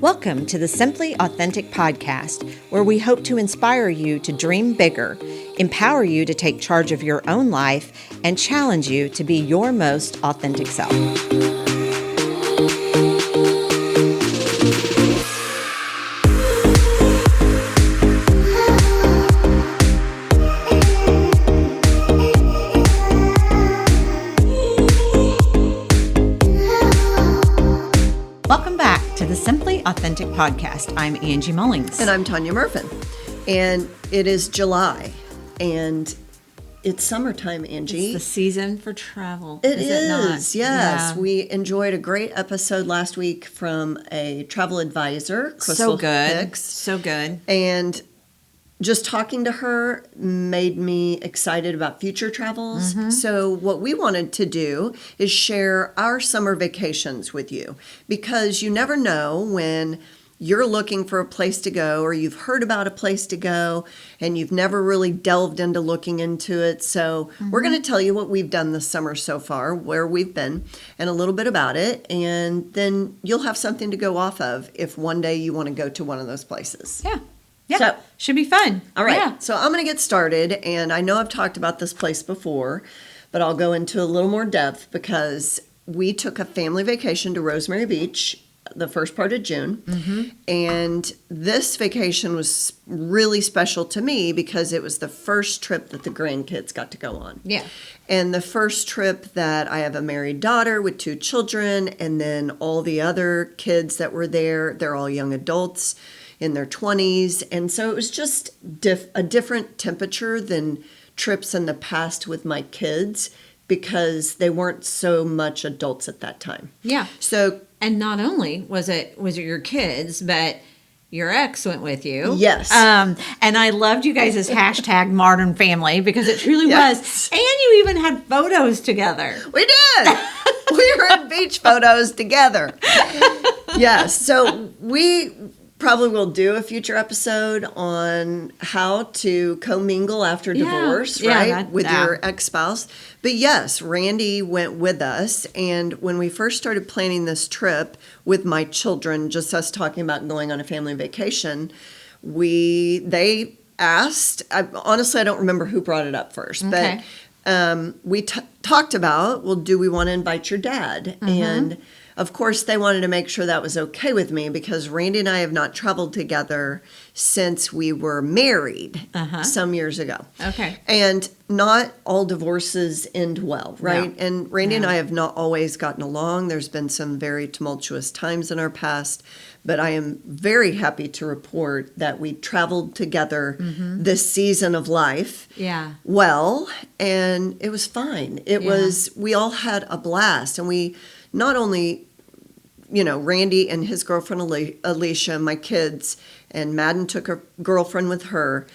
Welcome to the Simply Authentic podcast, where we hope to inspire you to dream bigger, empower you to take charge of your own life, and challenge you to be your most authentic self. Welcome back to the Simply Authentic podcast. I'm Angie Mullings. And I'm Tanya Murfin. And it is July. And it's summertime, Angie. It's the season for travel. It is. It not? Yes. Yeah. We enjoyed a great episode last week from a travel advisor, Crystal So good. Hicks. So good. And just talking to her made me excited about future travels. So what we wanted to do is share our summer vacations with you, because you never know when you're looking for a place to go, or you've heard about a place to go and you've never really delved into looking into it. So we're going to tell you what we've done this summer so far, where we've been, and a little bit about it. And then you'll have something to go off of if one day you want to go to one of those places. Yeah. Yeah. So- should be fun. All right. Yeah. So I'm going to get started. And I know I've talked about this place before, but I'll go into a little more depth because we took a family vacation to Rosemary Beach the first part of June. And this vacation was really special to me because it was the first trip that the grandkids got to go on. Yeah. And the first trip that I have a married daughter with 2 children, and then all the other kids that were there, they're all young adults in their 20s. And so it was just a different temperature than trips in the past with my kids, because they weren't so much adults at that time. Yeah. So, And not only was it your kids, but your ex went with you. Yes. And I loved you guys' hashtag modern family, because it truly Yes. was. And you even had photos together. we did. We were in beach photos together. Yes. So we probably will do a future episode on how to commingle after divorce, Yeah, right? With your ex-spouse. But yes, Randy went with us. And when we first started planning this trip with my children, just us talking about going on a family vacation, they asked, honestly, I don't remember who brought it up first, Okay. but we talked about, well, do we want to invite your dad? And of course, they wanted to make sure that was okay with me, because Randy and I have not traveled together since we were married some years ago. Okay. And not all divorces end well, right? No. And Randy and I have not always gotten along. There's been some very tumultuous times in our past, but I am very happy to report that we traveled together this season of life. Yeah. Well, and it was fine. We all had a blast, and we not only, Randy and his girlfriend Alicia, my kids, and Madden took a girlfriend with her.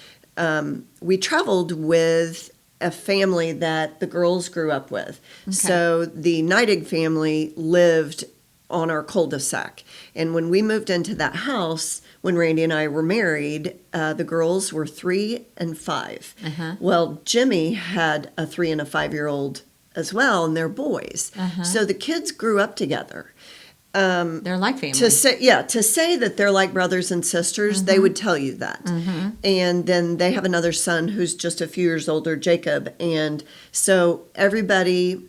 We traveled with a family that the girls grew up with. Okay. So the Neidig family lived on our cul-de-sac. And when we moved into that house, when Randy and I were married, the girls were 3 and 5. Well, Jimmy had a 3 and a 5-year-old as well, and they're boys. So the kids grew up together. They're like family. To say that they're like brothers and sisters, they would tell you that. And then they have another son who's just a few years older, Jacob. And so everybody,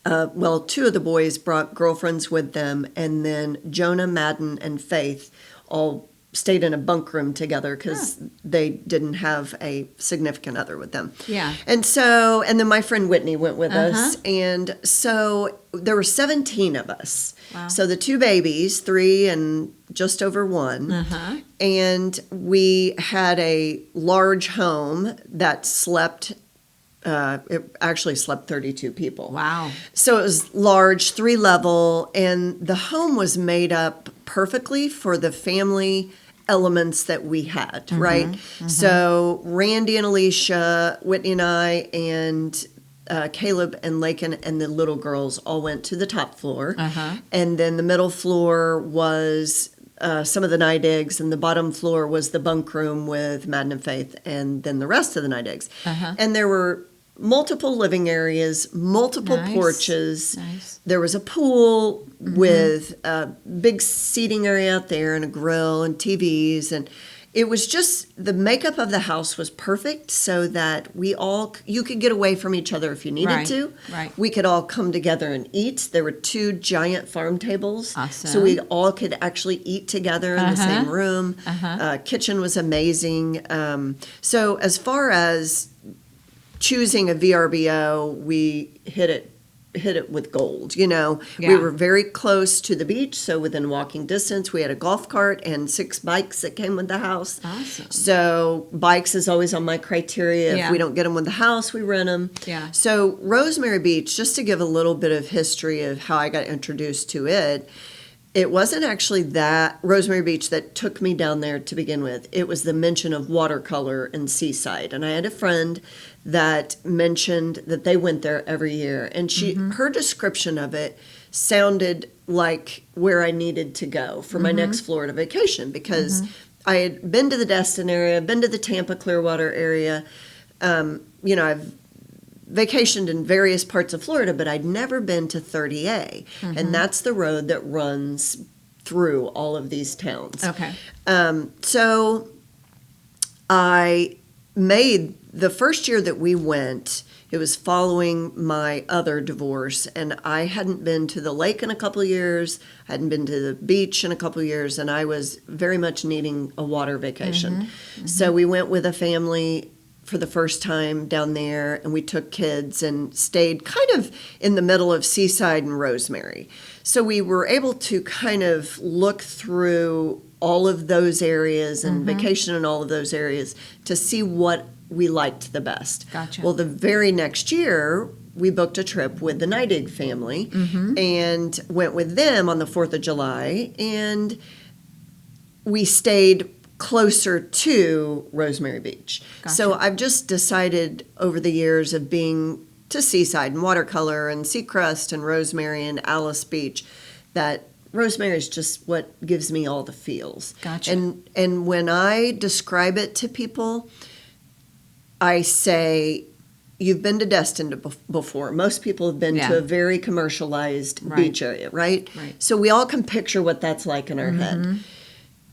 2 of the boys brought girlfriends with them, and then Jonah, Madden, and Faith all stayed in a bunk room together because they didn't have a significant other with them. Yeah. And then my friend Whitney went with us. And so there were 17 of us. Wow. So the 2 babies, 3 and just over 1. And we had a large home that it actually slept 32 people. Wow. So it was large, 3 level, and the home was made up perfectly for the family elements that we had, right? So Randy and Alicia, Whitney and I, and Caleb and Lakin and the little girls all went to the top floor. And then the middle floor was some of the Neidigs, and the bottom floor was the bunk room with Madden and Faith, and then the rest of the Neidigs. And there were multiple living areas, multiple Nice. porches. Nice. There was a pool with a big seating area out there and a grill and TVs. And it was just, the makeup of the house was perfect so that you could get away from each other if you needed Right, to. right. We could all come together and eat. There were 2 giant farm tables. Awesome. So we all could actually eat together in the same room. Uh-huh. Kitchen was amazing. So as far as choosing a VRBO, we hit it with gold. We Yeah. were very close to the beach, so within walking distance. We had a golf cart and 6 bikes that came with the house. Awesome. So bikes is always on my criteria. Yeah. If we don't get them with the house, we rent them. Yeah. So Rosemary Beach, just to give a little bit of history of how I got introduced to it, it wasn't actually that Rosemary Beach that took me down there to begin with. It was the mention of watercolor and seaside. And I had a friend that mentioned that they went there every year. And her description of it sounded like where I needed to go for my next Florida vacation, because I had been to the Destin area, been to the Tampa Clearwater area. I've vacationed in various parts of Florida, but I'd never been to 30A. And that's the road that runs through all of these towns. Okay. So I made, the first year that we went, it was following my other divorce, and I hadn't been to the lake in a couple of years, hadn't been to the beach in a couple of years, and I was very much needing a water vacation. So we went with a family for the first time down there, and we took kids and stayed kind of in the middle of Seaside and Rosemary. So we were able to kind of look through all of those areas and vacation in all of those areas to see what we liked the best. Gotcha. Well, the very next year, we booked a trip with the Neidig family and went with them on the 4th of July, and we stayed closer to Rosemary Beach. Gotcha. So I've just decided over the years of being to Seaside and Watercolor and Seacrest and Rosemary and Alice Beach that Rosemary is just what gives me all the feels. Gotcha. And when I describe it to people, I say, you've been to Destin before. Most people have been to a very commercialized beach area, right? Right. So we all can picture what that's like in our head.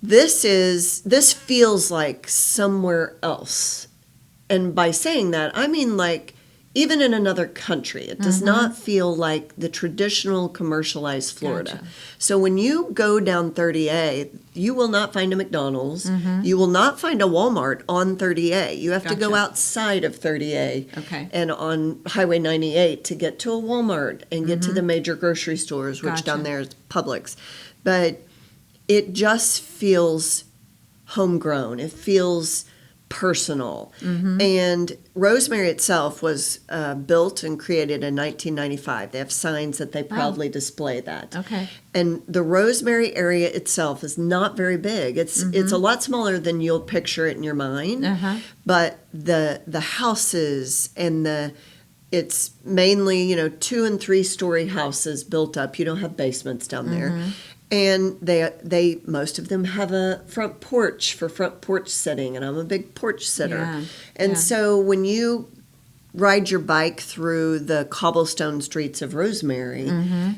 This feels like somewhere else. And by saying that, I mean like even in another country. It does not feel like the traditional commercialized Florida. Gotcha. So when you go down 30A, you will not find a McDonald's. You will not find a Walmart on 30A. You have to go Gotcha. outside of 30A Okay. and on Highway 98 to get to a Walmart and get to the major grocery stores, which Gotcha. down there is Publix. But it just feels homegrown. It feels personal. And Rosemary itself was built and created in 1995. They have signs that they proudly display that. Okay. And the Rosemary area itself is not very big. It's a lot smaller than you'll picture it in your mind. But the houses and it's mainly 2 and 3 story houses built up. You don't have basements down there. And they most of them have a front porch for front porch sitting, and I'm a big porch sitter. Yeah, And yeah. so when you ride your bike through the cobblestone streets of Rosemary,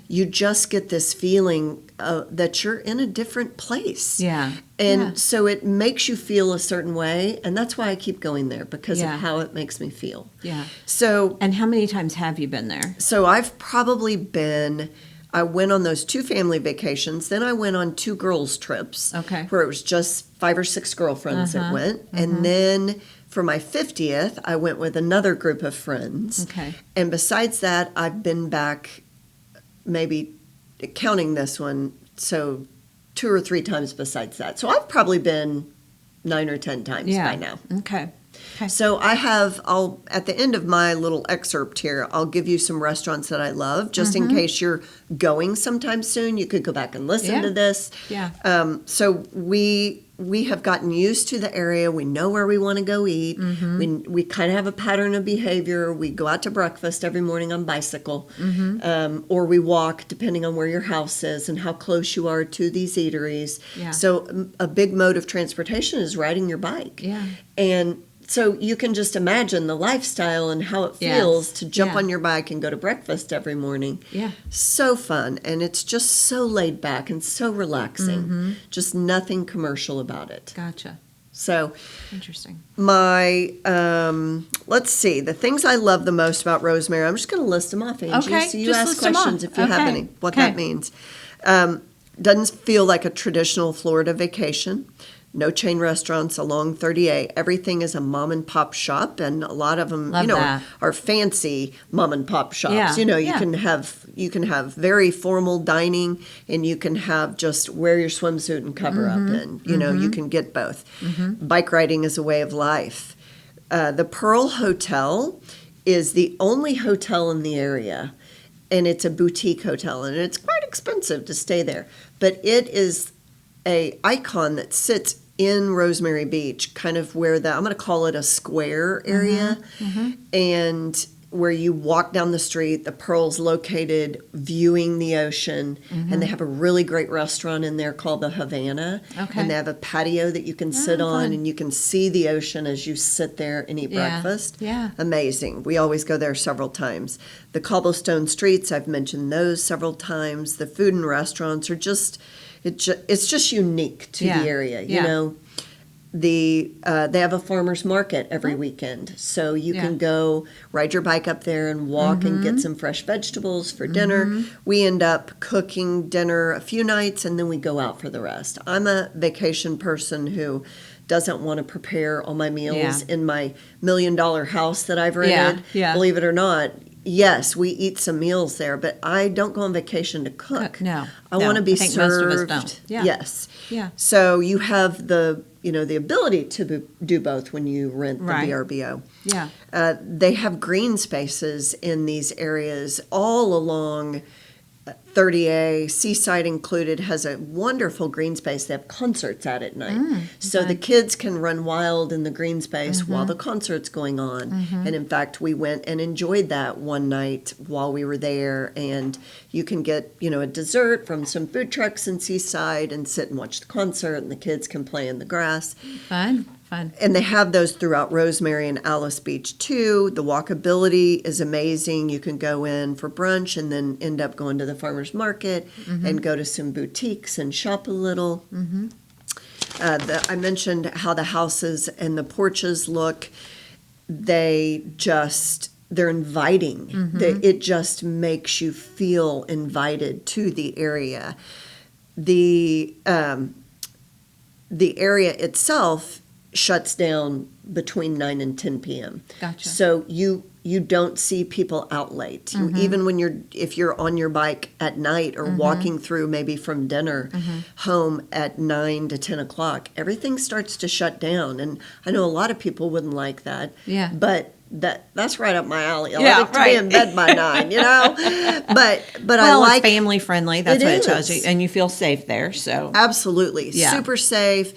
you just get this feeling that you're in a different place. Yeah. And Yeah. so it makes you feel a certain way, and that's why I keep going there, because Yeah. of how it makes me feel. Yeah. So And how many times have you been there? I've probably been, I went on those 2 family vacations. Then I went on 2 girls' trips. Okay. Where it was just 5 or 6 girlfriends that went. And then for my 50th, I went with another group of friends. Okay. And besides that, I've been back maybe counting this one, so 2 or 3 times besides that. So I've probably been 9 or 10 times by now. Okay. Okay. So I'll at the end of my little excerpt here, I'll give you some restaurants that I love, just in case you're going sometime soon. You could go back and listen Yeah. to this. Yeah. So we have gotten used to the area. We know where we want to go eat. We kind of have a pattern of behavior. We go out to breakfast every morning on bicycle, or we walk, depending on where your house is and how close you are to these eateries. Yeah. So a big mode of transportation is riding your bike. Yeah. And So you can just imagine the lifestyle and how it Yes. feels to jump Yeah. on your bike and go to breakfast every morning. Yeah. So fun. And it's just so laid back and so relaxing. Just nothing commercial about it. Gotcha. So Interesting. my, let's see, the things I love the most about Rosemary, I'm just going to list them off, Angie. Okay, So you just ask list them questions off. if you have Okay. any, what Okay. that means. Doesn't feel like a traditional Florida vacation. No chain restaurants along 30A. Everything is a mom and pop shop, and a lot of them, Love that. are fancy mom and pop shops. Yeah, You yeah. can have very formal dining, and you can have just wear your swimsuit and cover up, and you can get both. Bike riding is a way of life. The Pearl Hotel is the only hotel in the area, and it's a boutique hotel, and it's quite expensive to stay there. But it is a icon that sits in Rosemary Beach, kind of where I'm going to call it a square area, and where you walk down the street, the Pearl's located viewing the ocean, and they have a really great restaurant in there called the Havana, Okay. and they have a patio that you can sit on, fun. and you can see the ocean as you sit there and eat Yeah. breakfast. Yeah. Amazing. We always go there several times. The cobblestone streets, I've mentioned those several times. The food and restaurants are it's just unique to Yeah. the area, Yeah. They have a farmer's market every weekend, so you Yeah. can go ride your bike up there and walk and get some fresh vegetables for dinner. We end up cooking dinner a few nights, and then we go out for the rest. I'm a vacation person who doesn't want to prepare all my meals Yeah. in my $1 million house that I've rented. yeah. Believe it or not, yes, we eat some meals there, but I don't go on vacation to cook. No, I no. want to be I think served. most of us don't. Yeah. Yes. Yeah. So you have the ability to do both when you rent the Right. VRBO. Yeah. They have green spaces in these areas all along 30A, Seaside included, has a wonderful green space. They have concerts at night. So the kids can run wild in the green space while the concert's going on. And in fact, we went and enjoyed that one night while we were there. And you can get, a dessert from some food trucks in Seaside and sit and watch the concert, and the kids can play in the grass. Fun. And they have those throughout Rosemary and Alice Beach too. The walkability is amazing. You can go in for brunch and then end up going to the farmer's market and go to some boutiques and shop a little. I mentioned how the houses and the porches look. They're inviting. It just makes you feel invited to the area. The area itself shuts down between 9 and 10 p.m. Gotcha. So you don't see people out late. Even if you're on your bike at night or walking through maybe from dinner home at 9 to 10 o'clock, everything starts to shut down. And I know a lot of people wouldn't like that. Yeah. But that's right up my alley. I Yeah, like to right. be in bed by 9, But I Well, like it's family friendly. That's It what it tells is. you, and you feel safe there. So Absolutely. Yeah. Super safe.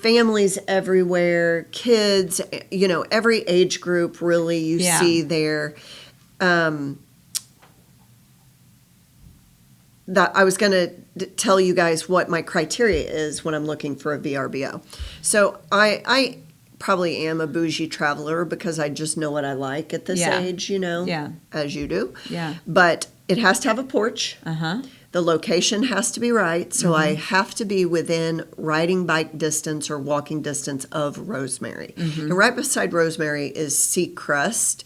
Families everywhere, kids, every age group really you Yeah. see there. That I was going to tell you guys what my criteria is when I'm looking for a VRBO. So I probably am a bougie traveler because I just know what I like at this Yeah. age, Yeah. as you do. Yeah. But it has to have a porch. Uh-huh. The location has to be right, so I have to be within riding bike distance or walking distance of Rosemary. And right beside Rosemary is Seacrest.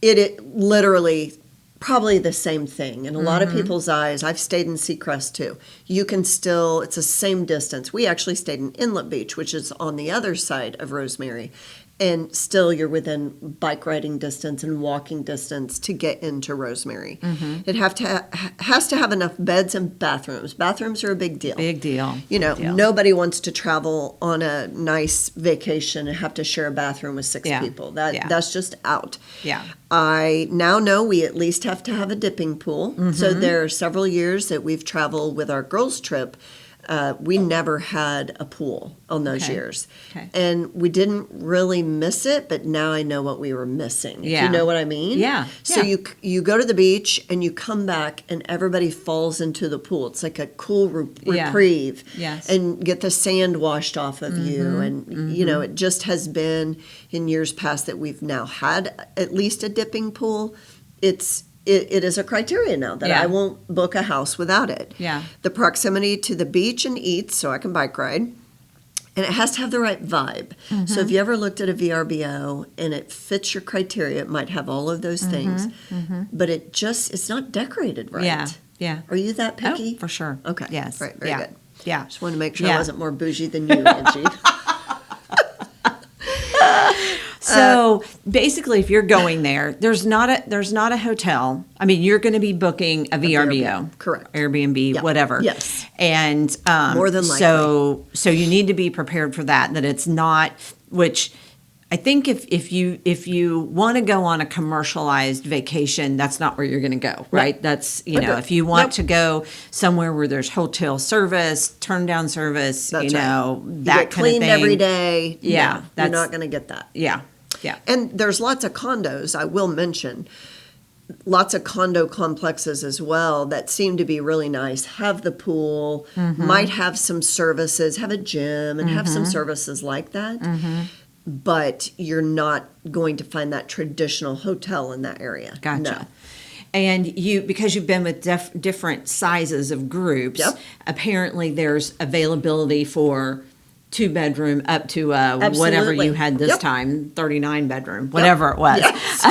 It literally probably the same thing. In a lot of people's eyes, I've stayed in Seacrest too. You can still, it's the same distance. We actually stayed in Inlet Beach, which is on the other side of Rosemary. And still you're within bike riding distance and walking distance to get into Rosemary. It has to have enough beds and bathrooms. Bathrooms are a big deal. Big deal. Deal. Deal. Nobody wants to travel on a nice vacation and have to share a bathroom with 6 Yeah. people. Yeah. That's just out. Yeah. I now know we at least have to have a dipping pool. So there are several years that we've traveled with our girls' trip we never had a pool on those Okay. years. Okay. And we didn't really miss it, but now I know what we were missing. If Yeah. you know what I mean? Yeah. So Yeah. you go to the beach and you come back and everybody falls into the pool. It's like a cool Yeah. reprieve. Yes. And get the sand washed off of you. And, you know, it just has been in years past that we've now had at least a dipping pool. It is a criteria now that Yeah. I won't book a house without it. Yeah. The proximity to the beach and eats, so I can bike ride. And it has to have the right vibe. Mm-hmm. So if you ever looked at a VRBO and it fits your criteria, it might have all of those things. But it's not decorated right. Mm-hmm. Yeah. Yeah. Are you that picky? Oh, for sure. Okay. Yes. Right. Very Yeah. good. Yeah. Just wanted to make sure I Yeah. wasn't more bougie than you, Angie. So basically, if you're going there, there's not a hotel. I mean, you're going to be booking a VRBO, correct. Airbnb, Yeah. whatever. Yes. And More than so you need to be prepared for that. That it's not, which I think if you want to go on a commercialized vacation, that's not where you're going to go, right? That's Okay. if you want Nope. to go somewhere where there's hotel service, turn down service, That's you right. know, You that get kind of cleaned thing. every day. Yeah, No, you're that's- not going to get that. Yeah. Yeah. And there's lots of condos, I will mention, lots of condo complexes as well that seem to be really nice, have the pool, might have some services, have a gym, and have some services like that. But you're not going to find that traditional hotel in that area. Gotcha. No. And because you've been with different sizes of groups, Yep. apparently there's availability for 2-bedroom up to whatever Absolutely. you had this Yep. time, 39 bedroom, whatever it was. Yes.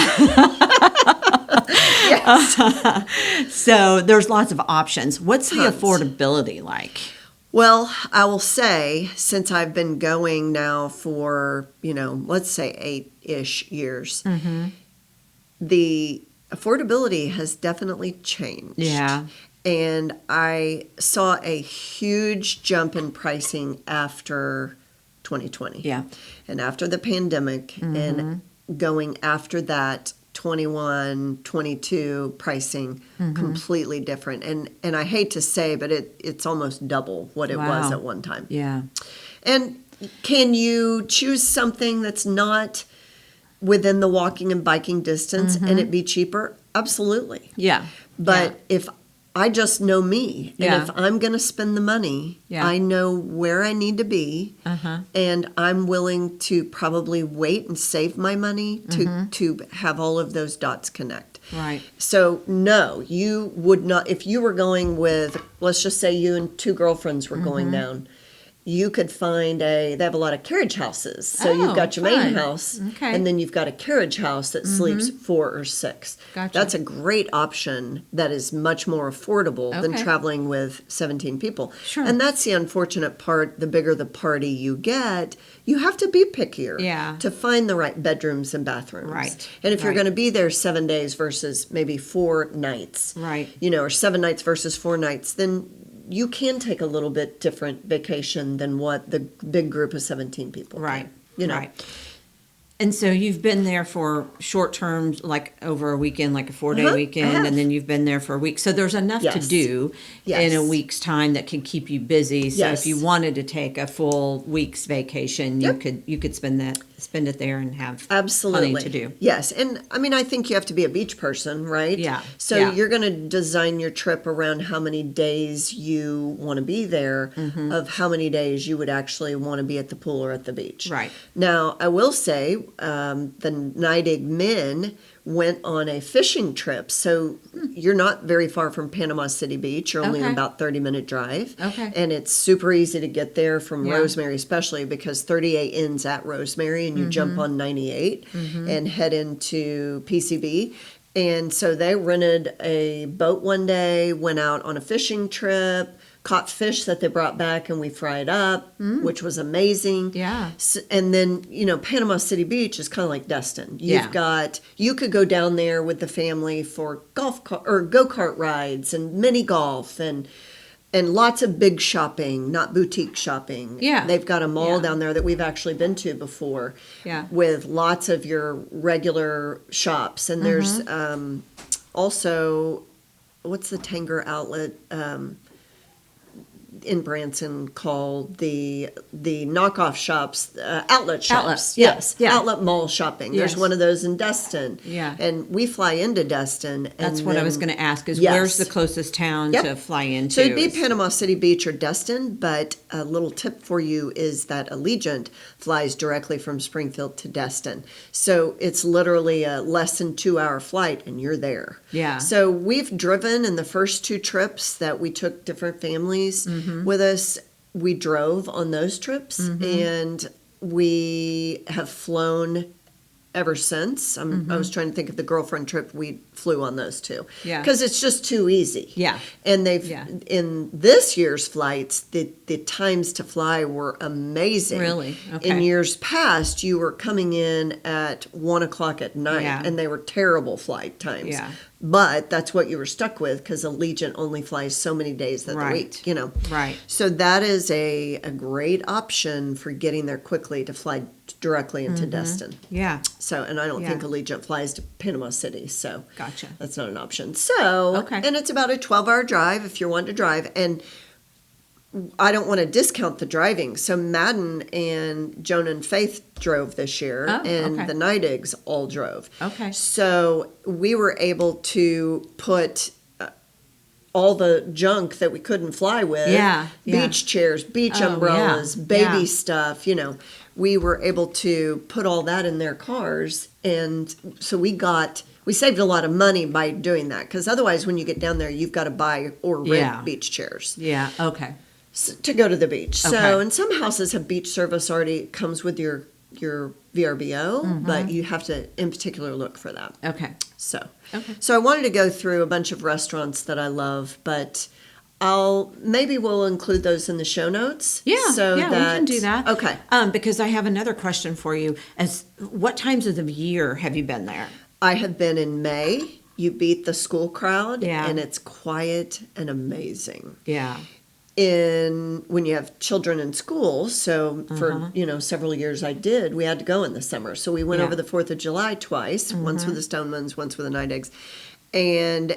So there's lots of options. What's the Tons. affordability like? Well, I will say, since I've been going now for, let's say 8-ish years, the affordability has definitely changed. Yeah. And I saw a huge jump in pricing after 2020. Yeah. And after the pandemic, and going after that 21, 22 pricing completely different. And I hate to say, but it's almost double what it was Wow. at one time. Yeah. And can you choose something that's not within the walking and biking distance and it be cheaper? Absolutely. Yeah. But if I just know me, Yeah. and if I'm going to spend the money, Yeah. I know where I need to be, Uh-huh. and I'm willing to probably wait and save my money to have all of those dots connect. Right. So no, you would not, if you were going with, let's just say you and 2 girlfriends were going down, you could find they have a lot of carriage houses. So Oh, you've got your main fun. house, Okay. and then you've got a carriage house that sleeps 4 or 6. Gotcha. That's a great option that is much more affordable than Okay. traveling with 17 people. Sure. And that's the unfortunate part. The bigger the party you get, you have to be pickier Yeah. to find the right bedrooms and bathrooms. Right. And if you're Right. going to be there 7 days versus maybe 4 nights, Right. or 7 nights versus 4 nights, then you can take a little bit different vacation than what the big group of 17 people Right. can, Right. And so you've been there for short terms, like over a weekend, like a 4-day I weekend, have. and then you've been there for a week. So there's enough to Yes. do Yes. in a week's time that can keep you busy. So Yes. if you wanted to take a full week's vacation, Yep. you could spend it there and have Absolutely. plenty to do. Yes. And I mean, I think you have to be a beach person, right? Yeah. So Yeah. you're going to design your trip around how many days you want to be there, of how many days you would actually want to be at the pool or at the beach. Right. Now, I will say the Neidig men went on a fishing trip. So you're not very far from Panama City Beach. You're only Okay. about 30-minute drive. Okay. And it's super easy to get there from Yeah. Rosemary, especially because 38 ends at Rosemary and you jump on 98 and head into PCB. And so they rented a boat one day, went out on a fishing trip, caught fish that they brought back, and we fried up, which was amazing. Yeah. And then, Panama City Beach is kind of like Destin. Yeah. You could go down there with the family for go-kart rides and mini golf and lots of big shopping, not boutique shopping. Yeah. They've got a mall Yeah. down there that we've actually been to before. Yeah. With lots of your regular shops. And there's also, what's the Tanger outlet? in Branson called the knockoff shops, outlet shops. Outlets, Yes, yeah. outlet mall shopping. There's Yes. one of those in Destin. Yeah. And we fly into Destin. That's and what I was then- going to ask is Yes. where's the closest town Yep. to fly into? So it'd be Panama City Beach or Destin, but a little tip for you is that Allegiant flies directly from Springfield to Destin. So it's literally a less than 2-hour flight and you're there. Yeah. So we've driven in the first 2 trips that we took different families Mm-hmm. with us. We drove on those trips Mm-hmm. and we have flown ever since. I was trying to think of the girlfriend trip, we flew on those 2. Yeah. Because it's just too easy. Yeah. And they've, Yeah. in this year's flights, the times to fly were amazing. Really? Okay. In years past, you were coming in at 1:00 at night, Yeah. and they were terrible flight times. Yeah. But that's what you were stuck with because Allegiant only flies so many days of the Right. week, you know. Right. So that is a great option for getting there quickly to fly directly into Destin. Yeah. So, and I don't Yeah. think Allegiant flies to Panama City, so Gotcha. that's not an option. So, Okay. and it's about a 12-hour drive if you're wanting to drive. And I don't want to discount the driving. So Madden and Joan and Faith drove this year, Oh, and okay. the Neidigs all drove. Okay. So we were able to put all the junk that we couldn't fly with, Yeah, yeah. beach chairs, beach Oh, umbrellas, yeah, baby yeah. stuff, you know, we were able to put all that in their cars. And so we saved a lot of money by doing that. Because otherwise, when you get down there, you've got to buy or rent Yeah. beach chairs Yeah. Okay. to go to the beach. So, Okay. and some houses have beach service already comes with your VRBO, Mm-hmm. but you have to in particular look for that. Okay. So, Okay. so I wanted to go through a bunch of restaurants that I love, but maybe we'll include those in the show notes. Yeah. so yeah, we can do that. Okay. Because I have another question for you. As what times of the year have you been there? I have been in May. You beat the school crowd, Yeah. and it's quiet and amazing. Yeah. When you have children in school, so for several years we had to go in the summer. So we went Yeah. over the 4th of July twice, once with the Stonemans, once with the Neidigs, and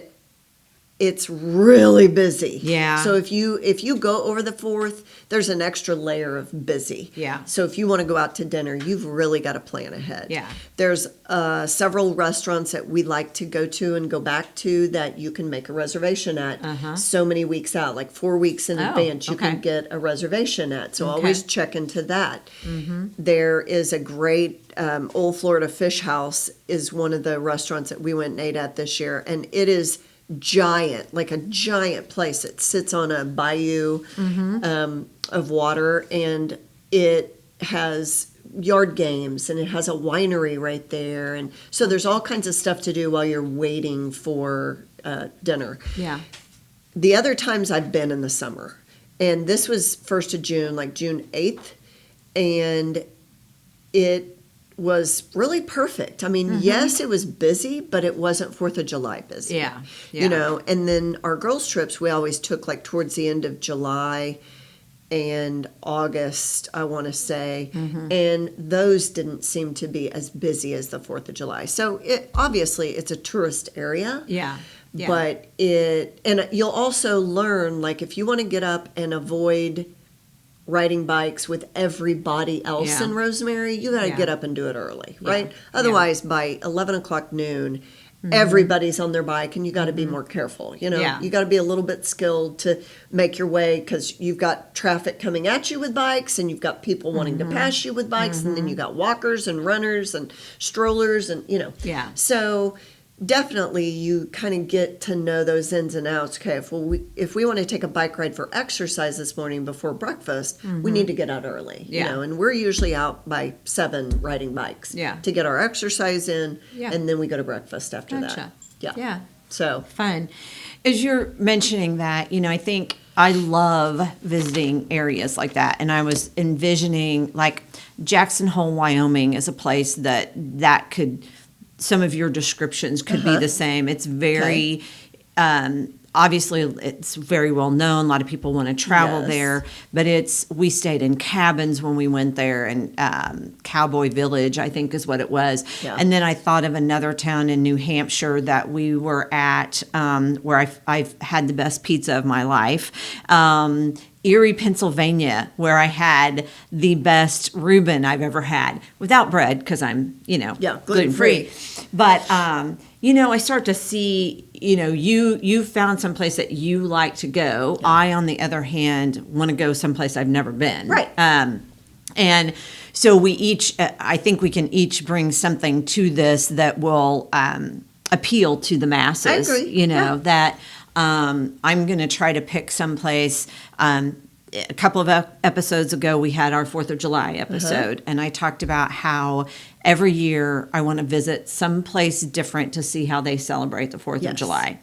it's really busy. Yeah. So if you go over the 4th, there's an extra layer of busy. Yeah. So if you want to go out to dinner, you've really got to plan ahead. Yeah. There's several restaurants that we like to go to and go back to that you can make a reservation at so many weeks out, like 4 weeks in Oh, advance. You okay. can get a reservation at. So Okay. always check into that. There is a great Old Florida Fish House is one of the restaurants that we went and ate at this year, and it is giant, like a giant place. It sits on a bayou of water, and it has yard games, and it has a winery right there, and so there's all kinds of stuff to do while you're waiting for dinner. Yeah. The other times I've been in the summer, and this was 1st of June, like June 8th, and it was really perfect. I mean, yes, it was busy, but it wasn't 4th of July busy. Yeah. Yeah. You know, and then our girls' trips, we always took like towards the end of July and August, I want to say, and those didn't seem to be as busy as the 4th of July. So obviously it's a tourist area. Yeah. Yeah. But and you'll also learn, like, if you want to get up and avoid riding bikes with everybody else Yeah. in Rosemary, you got to Yeah. get up and do it early, Yeah. right? Yeah. Otherwise, by 11 o'clock noon, everybody's on their bike, and you got to be more careful. You know, Yeah. you got to be a little bit skilled to make your way, because you've got traffic coming at you with bikes, and you've got people wanting to pass you with bikes, and then you got walkers and runners and strollers, and Yeah. So definitely you kind of get to know those ins and outs. Okay, if we want to take a bike ride for exercise this morning before breakfast, we need to get out early. Yeah. And we're usually out by 7 riding bikes. Yeah. To get our exercise in, Yeah. and then we go to breakfast after Gotcha. that. Yeah. Yeah. So Fun. As you're mentioning that, I think I love visiting areas like that. And I was envisioning like Jackson Hole, Wyoming is a place that could, some of your descriptions could be the same. It's very obviously it's very well known. A lot of people want to travel Yes. there, but we stayed in cabins when we went there, and Cowboy Village, I think is what it was. Yeah. And then I thought of another town in New Hampshire that we were at, where I've had the best pizza of my life. Erie, Pennsylvania, where I had the best Reuben I've ever had, without bread, because I'm, Yeah, gluten-free. gluten-free. But, I start to see, you found someplace that you like to go. I, on the other hand, want to go someplace I've never been. Right. And so we each, I think we can each bring something to this that will appeal to the masses. I agree. Yeah. That I'm going to try to pick someplace. A couple of episodes ago, we had our 4th of July episode, and I talked about how every year I want to visit some place different to see how they celebrate the 4th of Yes. July.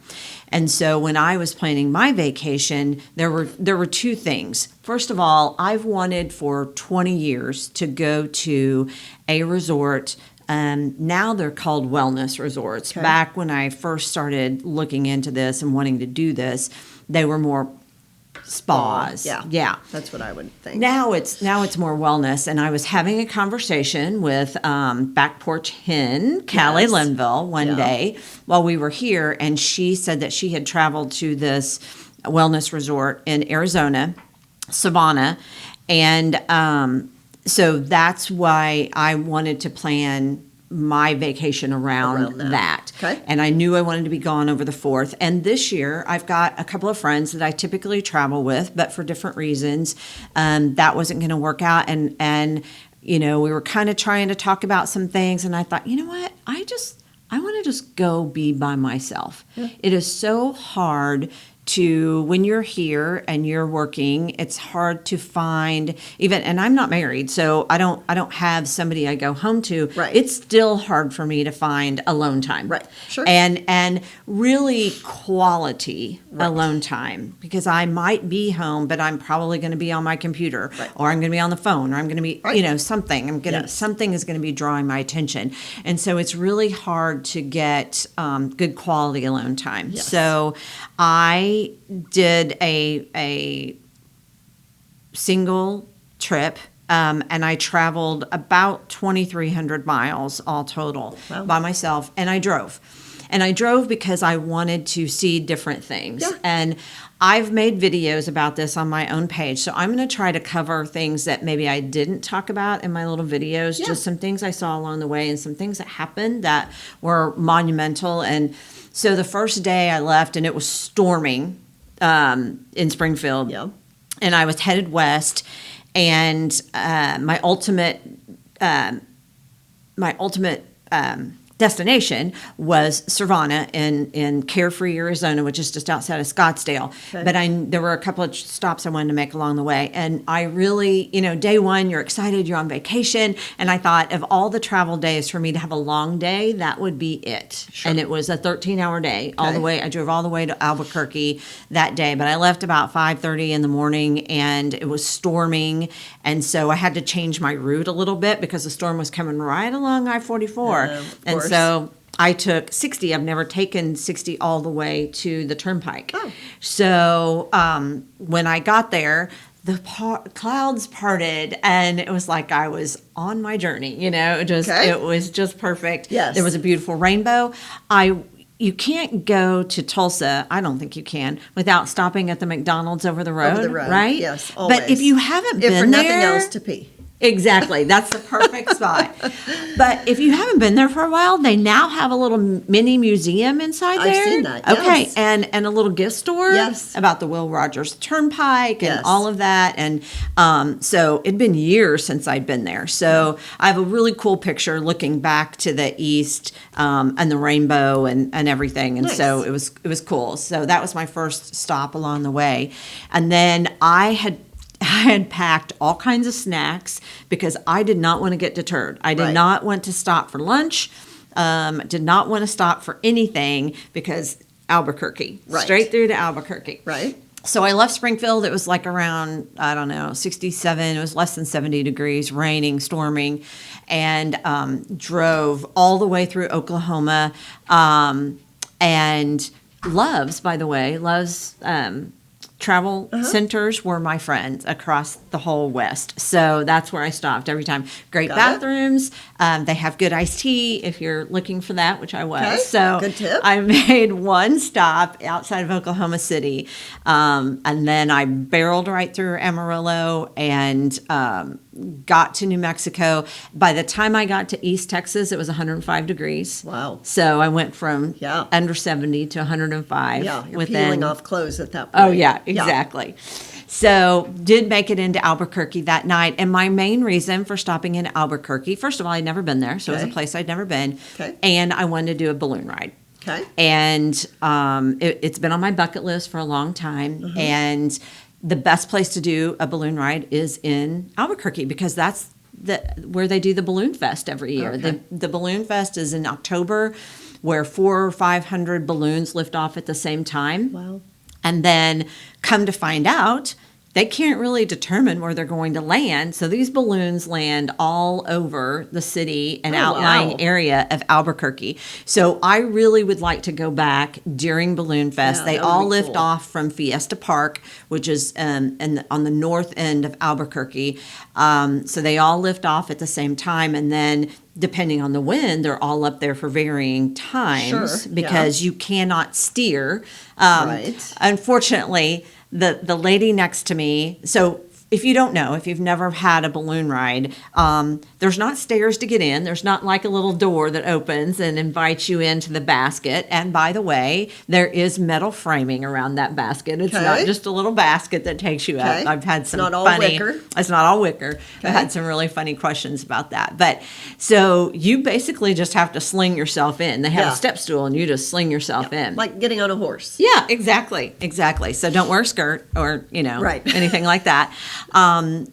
And so when I was planning my vacation, there were two things. First of all, I've wanted for 20 years to go to a resort. Now they're called wellness resorts. Okay. Back when I first started looking into this and wanting to do this, they were more spas. Yeah. That's what I would think. Now it's more wellness, and I was having a conversation with Back Porch Hen, Callie Yes. Linville, one Yeah. day while we were here, and she said that she had traveled to this wellness resort in Arizona, Savannah, and so that's why I wanted to plan my vacation around Around that. Okay. And I knew I wanted to be gone over the 4th. And this year, I've got a couple of friends that I typically travel with, but for different reasons, that wasn't going to work out. And we were kind of trying to talk about some things. And I thought, you know what? I want to just go be by myself. Yeah. It is so hard when you're here and you're working, it's hard to find and I'm not married, so I don't have somebody I go home to. Right. It's still hard for me to find alone time. Right. Sure. And really quality alone time, because I might be home, but I'm probably going to be on my computer, or I'm going to be on the phone, or I'm going to be, something. Something is going to be drawing my attention. And so it's really hard to get good quality alone time. Yes. So I did a single trip, and I traveled about 2,300 miles all total by myself, and I drove. And I drove because I wanted to see different things. Yeah. And I've made videos about this on my own page. So I'm going to try to cover things that maybe I didn't talk about in my little videos, just some things I saw along the way and some things that happened that were monumental. And so the first day I left, and it was storming in Springfield. Yeah. And I was headed west, and my ultimate destination was Savannah in Carefree, Arizona, which is just outside of Scottsdale. Okay. But there were a couple of stops I wanted to make along the way. And I really, day one, you're excited, you're on vacation. And I thought of all the travel days for me to have a long day, that would be it. Sure. And it was a 13-hour day all the way. I drove all the way to Albuquerque that day. But I left about 5:30 in the morning, and it was storming. And so I had to change my route a little bit because the storm was coming right along I-44. And course. so I took 60. I've never taken 60 all the way to the turnpike. Oh. So when I got there, the clouds parted, and it was like I was on my journey. It was just perfect. Yes. There was a beautiful rainbow. You can't go to Tulsa, I don't think you can, without stopping at the McDonald's over the road. Over the road, right? yes, always. But if you haven't If been for nothing there, else, to pee. exactly, that's the perfect spot. But if you haven't been there for a while, they now have a little mini museum inside I've there. seen that, Okay, yes. and a little gift store. Yes. About the Will Rogers Turnpike and Yes. all of that. And so it'd been years since I'd been there. So I have a really cool picture looking back to the east and the rainbow and everything. And Nice. so it was cool. So that was my first stop along the way. And then I had packed all kinds of snacks because I did not want to get deterred. I did Right. not want to stop for lunch. Did not want to stop for anything because Albuquerque, Right. straight through to Albuquerque. Right. So I left Springfield. It was like around, 67. It was less than 70 degrees, raining, storming, and drove all the way through Oklahoma. And Love's, by the way, Love's travel centers were my friends across the whole West. So that's where I stopped every time. Great Got it. bathrooms. They have good iced tea if you're looking for that, which I was. Okay, So good tip. I made one stop outside of Oklahoma City. And then I barreled right through Amarillo and got to New Mexico. By the time I got to East Texas, it was 105 degrees. Wow. So I went from Yeah. under 70 to 105. Yeah, you're within, peeling off clothes at that point. Oh, yeah, exactly. So did make it into Albuquerque that night. And my main reason for stopping in Albuquerque, first of all, I'd never been there. So it was a Okay. place I'd never been. Okay. And I wanted to do a balloon ride. Okay. And it's been on my bucket list for a long time. And the best place to do a balloon ride is in Albuquerque because that's where they do the Balloon Fest every year. Okay. The Balloon Fest is in October, where 400 or 500 balloons lift off at the same time. Wow. And then come to find out, they can't really determine where they're going to land. So these balloons land all over the city and outlying wow. area of Albuquerque. So I really would like to go back during Balloon Fest. Yeah, They that would all be lift cool. off from Fiesta Park, which is on the north end of Albuquerque. So they all lift off at the same time. And then depending on the wind, they're all up there for varying times Sure, yeah. because you cannot steer. Right. Unfortunately, the lady next to me, so if you don't know, if you've never had a balloon ride, there's not stairs to get in. There's not like a little door that opens and invites you into the basket. And by the way, there is metal framing around that basket. It's Okay. not just a little basket that takes you Okay. up. I've had some Not all funny. wicker. It's not all wicker. I've Okay. had some really funny questions about that. But so you basically just have to sling yourself in. They have Yeah. a step stool and you just sling yourself in. Like getting on a horse. Yeah, exactly. So don't wear a skirt or, Right. anything like that.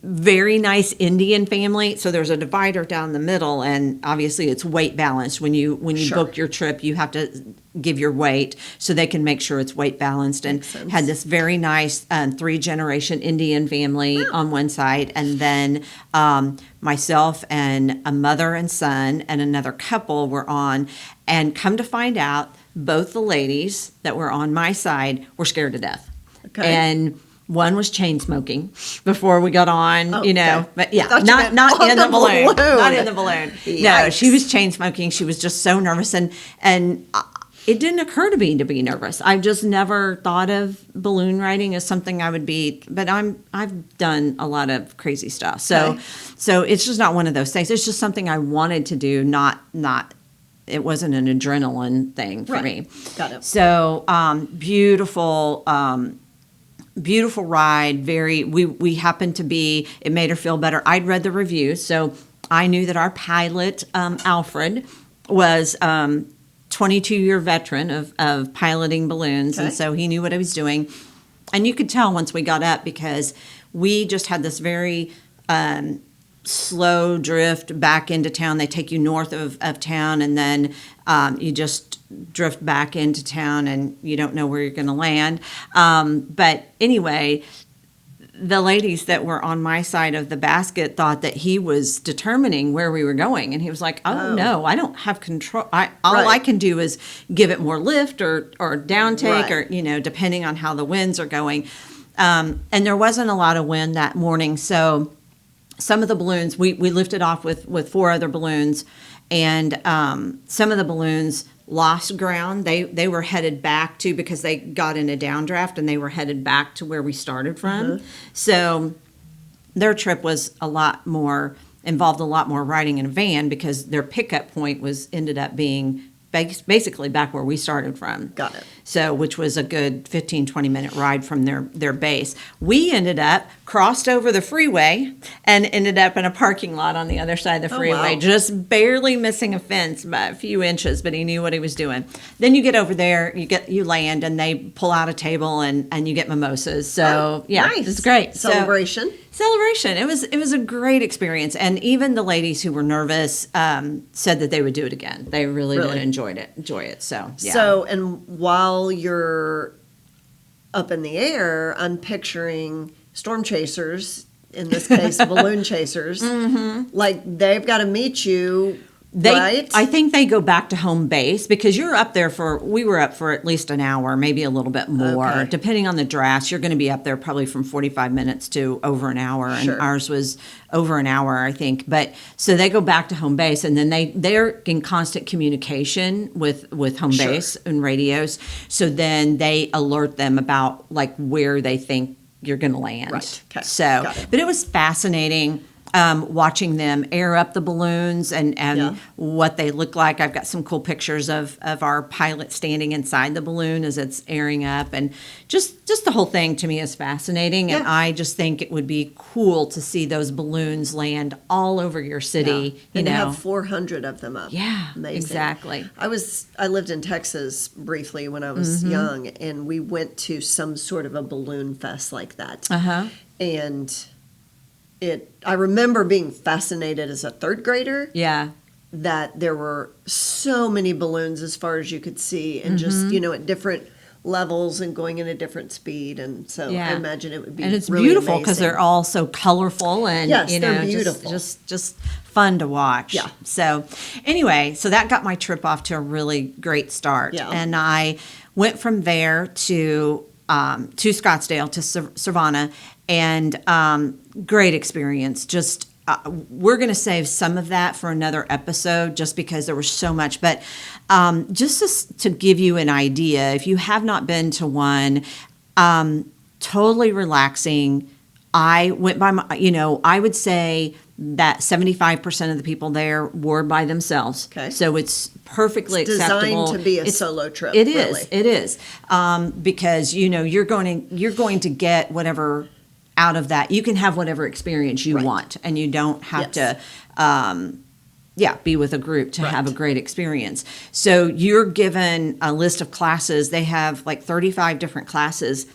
Very nice Indian family. So there's a divider down the middle and obviously it's weight balanced. When you Sure. book your trip, you have to give your weight so they can make sure it's weight balanced and Makes sense. had this very nice 3-generation Indian family on one side and then myself and a mother and son and another couple were on and come to find out both the ladies that were on my side were scared to death. Okay. And one was chain smoking before we got on, Oh, you know, okay. but yeah, Thought you not meant on in the the balloon, balloon. not in the balloon. No, Yikes. she was chain smoking. She was just so nervous and it didn't occur to me to be nervous. I've just never thought of balloon riding as something I would be, but I've done a lot of crazy stuff. So, Okay. so it's just not one of those things. It's just something I wanted to do, not it wasn't an adrenaline thing for Right. me. Got it. So, beautiful ride. We happened to be, it made her feel better. I'd read the reviews, so I knew that our pilot, Alfred, was 22-year veteran of piloting balloons, Okay. and so he knew what he was doing. And you could tell once we got up because we just had this very slow drift back into town. They take you north of town, and then you just drift back into town, and you don't know where you're going to land. But anyway, the ladies that were on my side of the basket thought that he was determining where we were going, and he was like, "Oh, Oh. no, I don't have control. All Right. I can do is give it more lift or down take, Right. or depending on how the winds are going." And there wasn't a lot of wind that morning, so some of the balloons we lifted off with 4 other balloons, and some of the balloons lost ground. They were headed back to, because they got in a downdraft and they were headed back to where we started from. So their trip was involved a lot more riding in a van because their pickup point ended up being basically back where we started from. Got it. So, which was a good 15, 20-minute ride from their base. We ended up, crossed over the freeway and ended up in a parking lot on the other side of the Oh, freeway, wow. just barely missing a fence by a few inches, but he knew what he was doing. Then you get over there, you land, and they pull out a table and you get mimosas. So, yeah, Nice. it's great. So- Celebration. celebration. It was a great experience, and even the ladies who were nervous said that they would do it again. They really did Really? enjoy it. So yeah. So, and while you're up in the air, I'm picturing storm chasers, in this case, balloon chasers. Mm-hmm. Like they've got to meet you Right? I think they go back to home base because you're up there we were up for at least an hour, maybe a little bit more. Okay. Depending on the drafts, you're going to be up there probably from 45 minutes to over an hour. Sure. And ours was over an hour, I think. But so they go back to home base, and then they're in constant communication with home Sure. base and radios. So then they alert them about like where they think you're going to land. Right. Okay. So, Got it. but it was fascinating watching them air up the balloons and Yeah. what they look like. I've got some cool pictures of our pilot standing inside the balloon as it's airing up, and just the whole thing to me is fascinating. And Yeah. I just think it would be cool to see those balloons land all over your city. Yeah. You And to know, have 400 of them up. Yeah, Amazing. exactly. I lived in Texas briefly when I was Mm-hmm. young, and we went to some sort of a balloon fest like that. Uh-huh. And I remember being fascinated as a third grader Yeah. that there were so many balloons as far as you could see, and just, Mm-hmm. at different levels and going at a different speed. And so Yeah. I imagine it would be And it's really beautiful because amazing. they're all so colorful and Yes, you know they're beautiful. just fun to watch. Yeah. So anyway, so that got my trip off to a really great start. Yeah. And I went from there to Scottsdale to Savannah, and great experience. Just we're going to save some of that for another episode just because there was so much. But just to give you an idea, if you have not been to one, totally relaxing. I went by I would say that 75% of the people there were by themselves. Okay. So it's perfectly It's designed acceptable. to be a solo trip, It really. is. Because you're going to get whatever out of that. You can have whatever experience you Right. want, and you don't have Yes. to be with a group to have a Right. great experience. So you're given a list of classes. They have like 35 different classes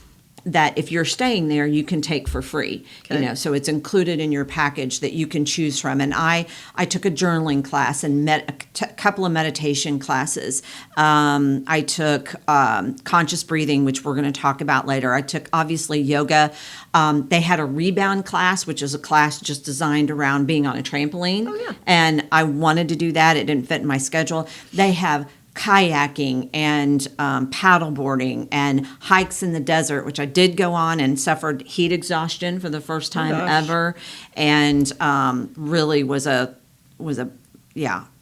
that if you're staying there, you can take for free. Okay. So it's included in your package that you can choose from. And I took a journaling class and a couple of meditation classes. I took conscious breathing, which we're going to talk about later. I took obviously yoga. They had a rebound class, which is a class just designed around being on a trampoline. Oh, yeah. And I wanted to do that. It didn't fit in my schedule. They have kayaking and paddleboarding and hikes in the desert, which I did go on and suffered heat exhaustion for the first time gosh. ever, and really was a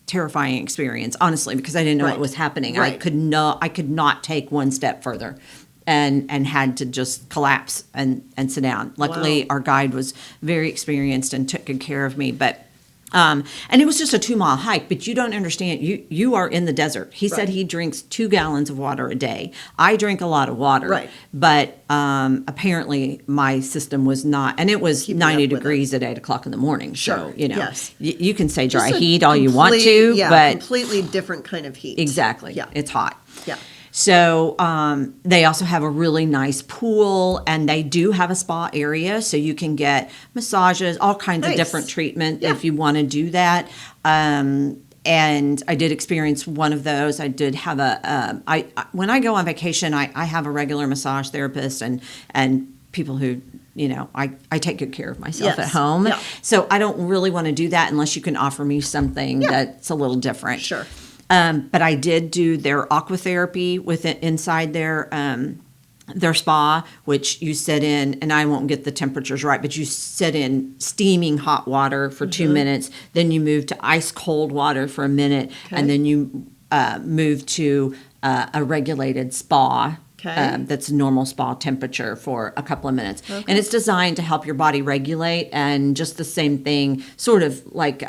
terrifying experience, honestly, because I didn't know Right. what was happening. Right. I could not take one step further. And had to just collapse and sit down. Luckily, Wow. our guide was very experienced and took good care of me. But and it was just a 2-mile hike, but you don't understand. You are in the desert. He said Right. he drinks 2 gallons of water a day. I drink a lot of water, Right. but apparently my system was not, and it was Keeping 90 up with degrees at 8 o'clock in the morning. Sure, So, yes. you can say dry Just a heat all you want complete- to, yeah, but completely different kind of heat. exactly, Yeah. it's hot. Yeah. So they also have a really nice pool, and they do have a spa area, so you can get massages, all kinds of Nice. different treatment Yeah. if you want to do that. And I did experience one of those. I did have when I go on vacation, I have a regular massage therapist and people who, I take good care of myself Yes. at home. Yeah. So I don't really want to do that unless you can offer me something that's a little different. Sure. But I did do their aquatherapy inside their spa, which you sit in, and I won't get the temperatures right, but you sit in steaming hot water for 2 minutes, then you move to ice cold water for a minute, and then you move to a regulated spa. Okay. That's normal spa temperature for a couple of minutes. And it's designed to help your body regulate, and just the same thing, sort of like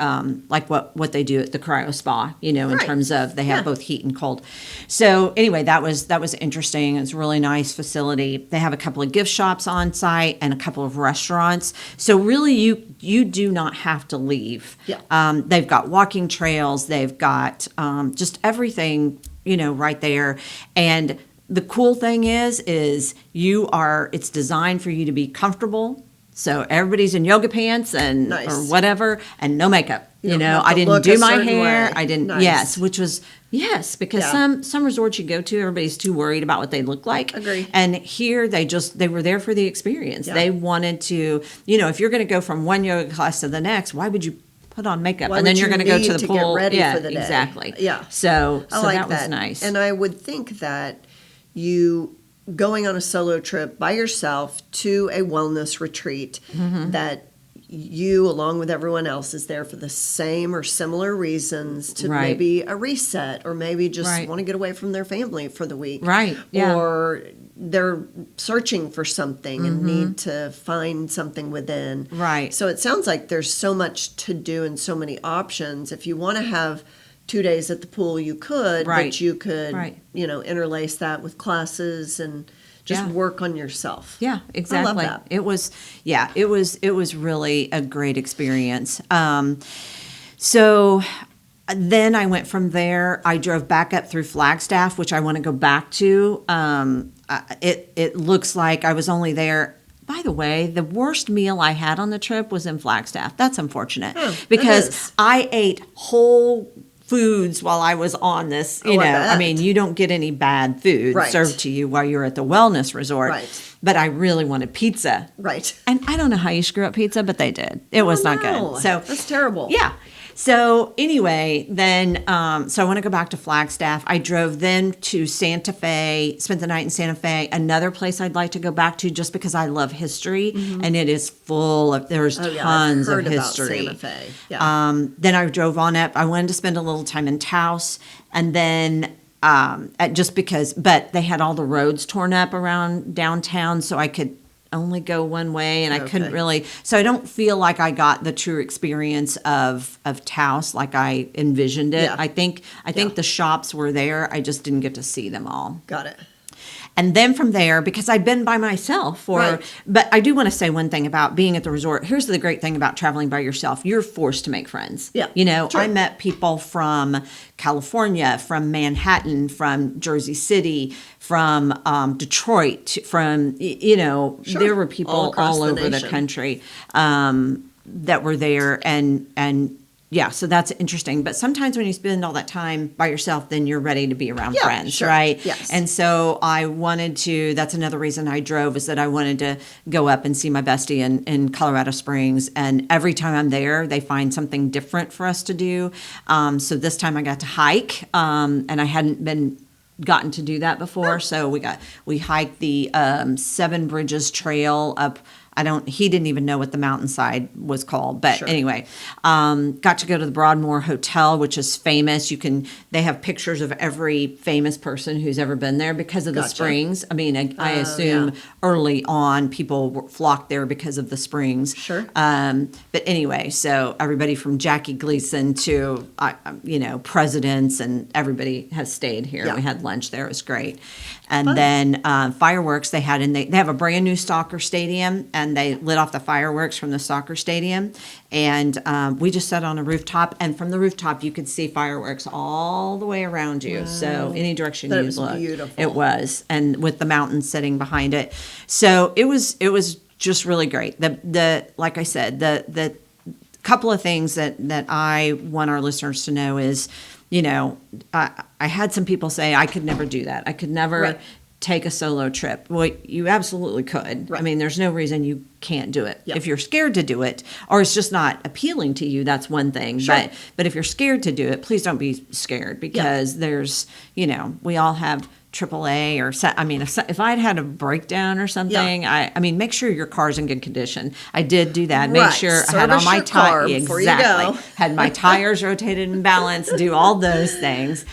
what they do at the cryo spa, in Right. terms of they have Yeah. both heat and cold. So anyway, that was interesting. It's a really nice facility. They have a couple of gift shops on site and a couple of restaurants. So really you do not have to leave. Yeah. They've got walking trails, they've got just everything, right there. And the cool thing is it's designed for you to be comfortable. So everybody's in yoga pants and Nice. or whatever, and no makeup. You don't have I to didn't look do a my certain hair. way. I didn't. Nice. Yes, which was because Yeah. some resorts you go to, everybody's too worried about what they look like. Agree. And here they were there for the experience. Yeah. They wanted to, if you're going to go from one yoga class to the next, why would you put on makeup, Why and then would you're you going to go need to the to pool. get ready yeah, for the day? exactly. Yeah. So I like that was nice. And I would think that you going on a solo trip by yourself to a wellness retreat, Mm-hmm. that you, along with everyone else, is there for the same or similar reasons to Right. maybe a reset, or maybe just Right. want to get away from their family for the week. Right, yeah. Or they're searching for something and need to find something within. Right. So it sounds like there's so much to do and so many options. If you want to have 2 days at the pool, you could, Right. but you could, Right. interlace that with classes and just Yeah. work on yourself. Yeah, exactly. that. It was really a great experience. So then I went from there. I drove back up through Flagstaff, which I want to go back to. It looks like I was only there. By the way, the worst meal I had on the trip was in Flagstaff. That's unfortunate it because is. I ate whole foods while I was on this. I bet. mean, you don't get any bad food Right. served to you while you're at the wellness resort. Right. But I really wanted pizza. Right. And I don't know how you screw up pizza, but they did. It was not No, good. So that's terrible. yeah. So anyway, then so I want to go back to Flagstaff. I drove then to Santa Fe, spent the night in Santa Fe, another place I'd like to go back to just because I love history, and it is full of there's Oh, yeah, tons I've heard of about history. Santa Fe. Yeah. Then I drove on up. I wanted to spend a little time in Taos, and then just because, but they had all the roads torn up around downtown, so I could only go one way, and I couldn't Okay. really. So I don't feel like I got the true experience of Taos like I envisioned it. Yeah. I think Yeah. the shops were there. I just didn't get to see them all. Got it. And then from there, because I'd been by myself Right. but I do want to say one thing about being at the resort. Here's the great thing about traveling by yourself. You're forced to make friends. Yeah, I sure. met people from California, from Manhattan, from Jersey City, from Detroit, from, Sure. there were people All across all the over the nation. country that were there. And yeah, so that's interesting. But sometimes when you spend all that time by yourself, then you're ready to be around Yeah, friends, sure. right? Yes. And so I wanted to, that's another reason I drove, is that I wanted to go up and see my bestie in Colorado Springs. And every time I'm there, they find something different for us to do. So this time I got to hike, and I hadn't gotten to do that before. So we hiked the Seven Bridges Trail up. He didn't even know what the mountainside was called. But Sure. anyway, got to go to the Broadmoor Hotel, which is famous. They have pictures of every famous person who's ever been there because of the Gotcha. springs. I mean, I assume yeah. early on people flocked there because of the springs. Sure. But anyway, so everybody from Jackie Gleason to, presidents and everybody has stayed here. Yeah. We had lunch there. It was great. And then fireworks they had, and they have a brand new soccer stadium, and they lit off the fireworks from the soccer stadium. And we just sat on a rooftop, and from the rooftop you could see fireworks all the way around you. So any direction That you was looked, beautiful. it was, and with the mountains sitting behind it. So it was just really great. The like I said, the couple of things that I want our listeners to know is, I had some people say I could never do that. I could never Right. take a solo trip. Well, you absolutely could. Right. I mean, there's no reason you can't do it. Yeah. If you're scared to do it, or it's just not appealing to you, that's one thing. Sure. But if you're scared to do it, please don't be scared, because there's, we all have AAA if I'd had a breakdown or something, I mean, make sure your car's in good condition. I did do that. Make Right. sure I had all Service my your car tires. before you Exactly. go. Had my tires rotated and balanced, do all those things.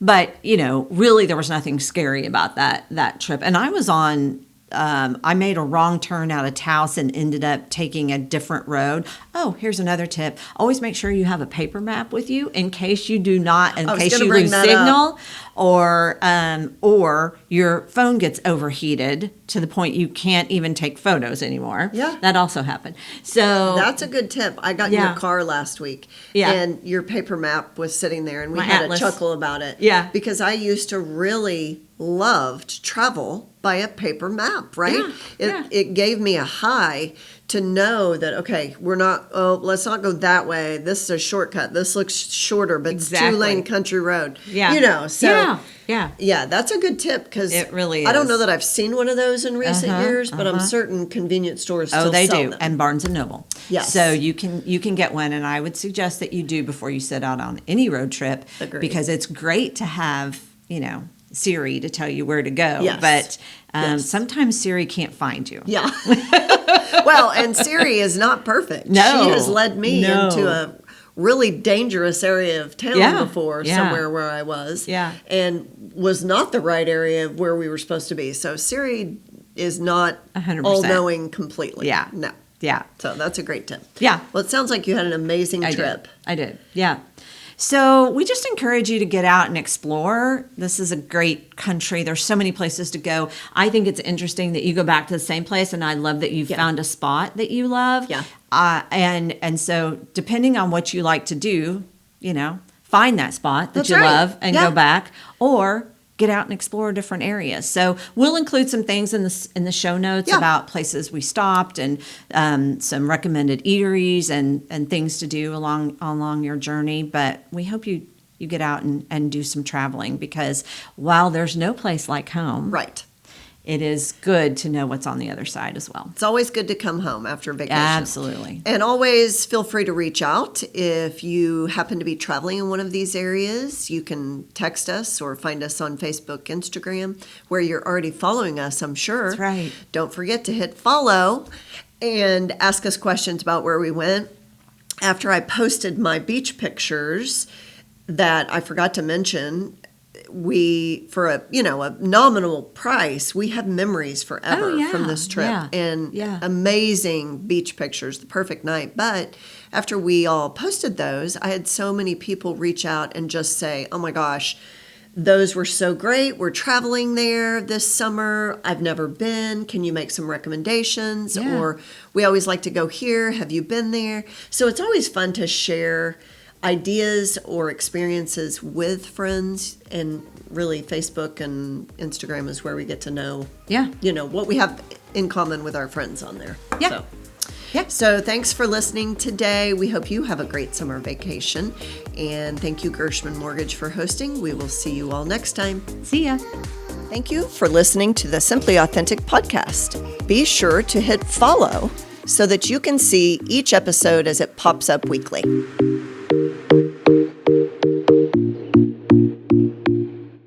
But really there was nothing scary about that trip. And I was on, I made a wrong turn out of Taos and ended up taking a different road. Oh, here's another tip. Always make sure you have a paper map with you in case you do not, in I was case gonna you bring lose that signal, or your phone gets overheated to the point you can't even take photos anymore. Yeah. That also happened. So That's a good tip. I got in Yeah. your car last week, Yeah. and your paper map was sitting there, and we My had atlas. a chuckle about it. Yeah. Because I used to really loved travel by a paper map, right? Yeah, It gave me a high to know that, okay, let's not go that way. This is a shortcut. This looks shorter, but Exactly. it's 2-lane country road. Yeah. So Yeah. yeah, that's a good tip because It really I don't is. know that I've seen one of those in recent years, but I'm certain convenience stores still Oh, they sell do, them. and Barnes and Noble. Yes. So you can get one, and I would suggest that you do before you set out on any road trip, Agreed. because it's great to have Siri to tell you where to go. Yes. But Yes. sometimes Siri can't find you. Yeah. Well, and Siri is not perfect. No. She has led me No. into a really dangerous area of town Yeah. before, Yeah. somewhere where I was. Yeah. And was not the right area of where we were supposed to be. So Siri is not 100%. all-knowing completely. Yeah. No. Yeah. So that's a great tip. Yeah. Well, it sounds like you had an amazing trip. I did. Yeah. So we just encourage you to get out and explore. This is a great country. There's so many places to go. I think it's interesting that you go back to the same place, and I love that you found a spot that you love. Yeah. And so depending on what you like to do, find that spot that That's you right. love and Yeah. go back, or get out and explore different areas. So we'll include some things in the show notes Yeah. about places we stopped, and some recommended eateries and things to do along your journey. But we hope you get out and do some traveling, because while there's no place like home, Right. it is good to know what's on the other side as well. It's always good to come home after vacation. Absolutely. And always feel free to reach out if you happen to be traveling in one of these areas. You can text us or find us on Facebook, Instagram, where you're already following us, I'm sure. That's right. Don't forget to hit follow and ask us questions about where we went. After I posted my beach pictures that I forgot to mention, we, for a nominal price, we have memories forever Oh, yeah. from this trip. Yeah. And Yeah. amazing beach pictures, the perfect night. But after we all posted those, I had so many people reach out and just say, oh my gosh, those were so great. We're traveling there this summer. I've never been. Can you make some recommendations? Yeah. Or we always like to go here. Have you been there? So it's always fun to share ideas or experiences with friends, and really Facebook and Instagram is where we get to know Yeah. what we have in common with our friends on there. Yeah. So. Yeah. So thanks for listening today. We hope you have a great summer vacation. And thank you, Gershman Mortgage, for hosting. We will see you all next time. See ya. Thank you for listening to the Simply Authentic podcast. Be sure to hit follow so that you can see each episode as it pops up weekly.